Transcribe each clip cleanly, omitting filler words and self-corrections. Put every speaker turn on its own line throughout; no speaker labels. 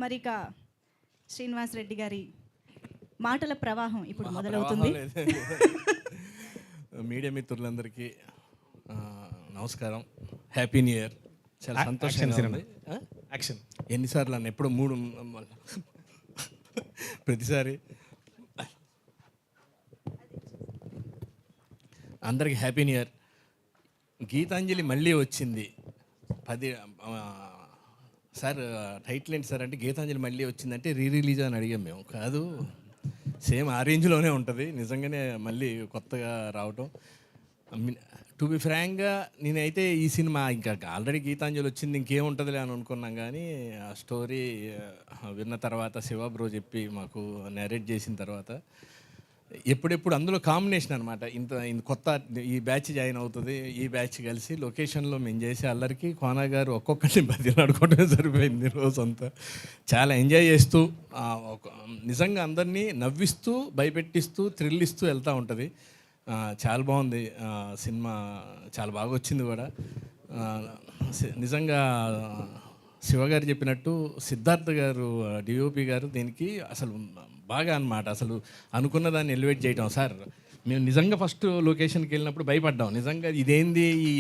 మరి ఇక శ్రీనివాస్ రెడ్డి గారి మాటల ప్రవాహం ఇప్పుడు మొదలవుతుంది.
మీడియా మిత్రులందరికీ నమస్కారం, హ్యాపీ న్యూ ఇయర్. చాలా సంతోషంగా ఉంది.
యాక్షన్
ఎన్నిసార్లు అన్న ఎప్పుడు 3 ప్రతిసారి అందరికి హ్యాపీ న్యూ ఇయర్. గీతాంజలి మళ్ళీ వచ్చింది. 10 సార్ టైటిల్ ఏంటి సార్ అంటే గీతాంజలి మళ్ళీ వచ్చిందంటే రిలీజ్ అని అడిగాం మేము. కాదు, సేమ్ ఆ రేంజ్లోనే ఉంటుంది. నిజంగానే మళ్ళీ కొత్తగా రావటం. టు బి ఫ్రాంక్గా నేనైతే ఈ సినిమా ఇంకా ఆల్రెడీ గీతాంజలి వచ్చింది, ఇంకేముంటుందిలే అని అనుకున్నాం. కానీ ఆ స్టోరీ విన్న తర్వాత శివ బ్రో చెప్పి మాకు నరేట్ చేసిన తర్వాత ఎప్పుడెప్పుడు అందులో కాంబినేషన్ అనమాట. ఇంత కొత్త ఈ బ్యాచ్ జాయిన్ అవుతుంది, ఈ బ్యాచ్ కలిసి లొకేషన్లో మేము చేసే అల్లరికి కోనా గారు ఒక్కొక్కరిని బదిలాడుకోవడమే సరిపోయింది రోజంతా. చాలా ఎంజాయ్ చేస్తూ నిజంగా అందరినీ నవ్విస్తూ భయపెట్టిస్తూ థ్రిల్ ఇస్తూ వెళ్తూ ఉంటుంది. చాలా బాగుంది సినిమా, చాలా బాగా వచ్చింది కూడా. నిజంగా శివగారు చెప్పినట్టు సిద్ధార్థ్ గారు డిఓపి గారు దీనికి అసలు బాగా అన్నమాట. అసలు అనుకున్న దాన్ని ఎలివేట్ చేయటం. సార్ మేము నిజంగా ఫస్ట్ లొకేషన్కి వెళ్ళినప్పుడు భయపడ్డాం. నిజంగా ఇదేంది ఈ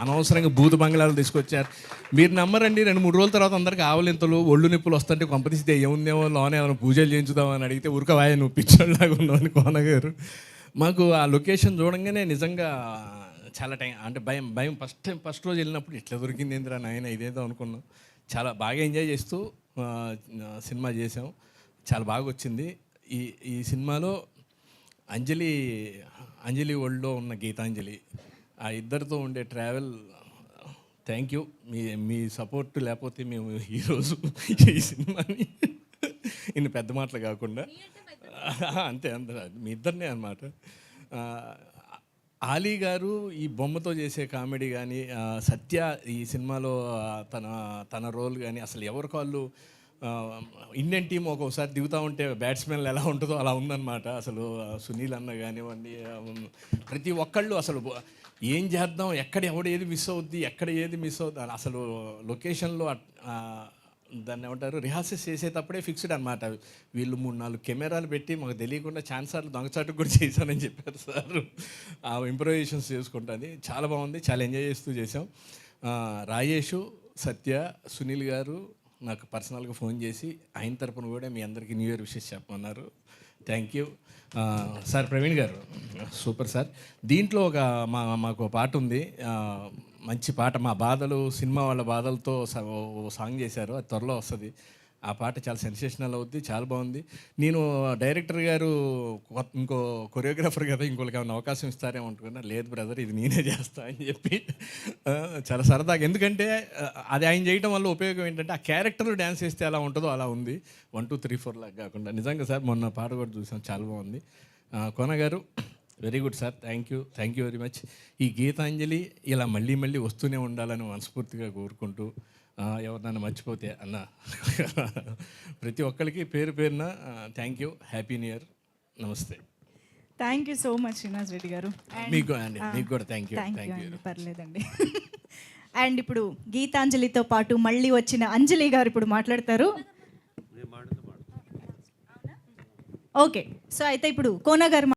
అనవసరంగా భూత బంగ్లాలు తీసుకొచ్చారు. మీరు నమ్మరండి, 2-3 రోజుల తర్వాత అందరికీ ఆవలింతలు ఒళ్ళు నొప్పులు వస్తుంటే కంపెనీస్తే ఏముందేమో లోనే ఏమైనా పూజలు చేయించుదామని అడిగితే ఉరకవాయ నువ్వు పిచ్చోళ్ళలాగా ఉన్నావని కోన గారు. మాకు ఆ లొకేషన్ చూడంగానే నిజంగా చాలా టైం అంటే భయం ఫస్ట్ రోజు వెళ్ళినప్పుడు ఇట్లా దొరికింది ఏందిరా నాయన ఇదేదో అనుకున్నాం. చాలా బాగా ఎంజాయ్ చేస్తూ సినిమా చేసాం. చాలా బాగా వచ్చింది. ఈ సినిమాలో అంజలి వరల్డ్లో ఉన్న గీతాంజలి, ఆ ఇద్దరితో ఉండే travel, thank you. Me support లేకపోతే మేము ఈరోజు ఈ సినిమాని ఇన్ని పెద్ద మాటలు కాకుండా అంతే మీ ఇద్దరినే అన్నమాట. ఆలీ గారు ఈ బొమ్మతో చేసే కామెడీ కానీ, సత్య ఈ సినిమాలో తన రోల్ కానీ, అసలు ఎవరికి వాళ్ళు ఇండియన్ టీం ఒక్కొక్కసారి దిగుతూ ఉంటే బ్యాట్స్మెన్లు ఎలా ఉంటుందో అలా ఉందన్నమాట. అసలు సునీల్ అన్న కానివ్వండి, ప్రతి ఒక్కళ్ళు అసలు ఏం చేద్దాం, ఎక్కడ ఏది మిస్ అవుద్ది, ఎక్కడ ఏది మిస్ అవుద్ది అసలు లొకేషన్లో దాన్ని ఏమంటారు రిహార్సల్స్ చేసేటప్పుడే ఫిక్స్డ్ అనమాట. వీళ్ళు 3-4 కెమెరాలు పెట్టి మాకు తెలియకుండా ఛాన్సార్లు దొంగచాటుకు కూడా చేశానని చెప్పారు సార్. ఆ ఇంప్రొవైజేషన్స్ చేసుకుంటుంది. చాలా బాగుంది, చాలా ఎంజాయ్ చేస్తూ చేసాం. రాజేష్, సత్య, సునీల్ గారు నాకు పర్సనల్గా ఫోన్ చేసి ఆయన తరపున కూడా మీ అందరికీ న్యూ ఇయర్ విషెస్ చెప్పమన్నారు. Thank you sir. Praveen garu super sir. దీంట్లో మాకు పాట ఉంది, మంచి పాట. మా బాధలు సినిమా వాళ్ళ బాధలతో సాంగ్ చేశారు, అది త్వరలో వస్తుంది. ఆ పాట చాలా సెన్సేషనల్ అవుద్ది, చాలా బాగుంది. నేను డైరెక్టర్ గారు ఇంకో కొరియోగ్రాఫర్ కదా, ఇంకోళ్ళకి ఏమైనా అవకాశం ఇస్తారేమో అనుకున్నా. లేదు బ్రదర్, ఇది నేనే చేస్తా అని చెప్పి చాలా సరదాగా. ఎందుకంటే అది ఆయన చేయడం వల్ల ఉపయోగం ఏంటంటే ఆ క్యారెక్టర్లో డ్యాన్స్ చేస్తే ఎలా ఉంటుందో అలా ఉంది. 1 2 3 4 లాగా కాకుండా. నిజంగా సార్ మొన్న పాట కూడా చూసాం, చాలా బాగుంది. కోన గారు very good sir, thank you very much. ఈ గీతాంజలి ఇలా మళ్ళీ వస్తూనే ఉండాలని మనస్ఫూర్తిగా కోరుకుంటూ, ఎవరినైనా మర్చిపోతే అన్న ప్రతి ఒక్కరికి పేరున thank you, happy new year, నమస్తే.
Thank you so much Srinivas Reddy garu.
మీకు కూడా థ్యాంక్ యూ.
పర్లేదండి. అండ్ ఇప్పుడు గీతాంజలితో పాటు మళ్ళీ వచ్చిన అంజలి గారు ఇప్పుడు మాట్లాడతారు. ఓకే, సో అయితే ఇప్పుడు కోన గారు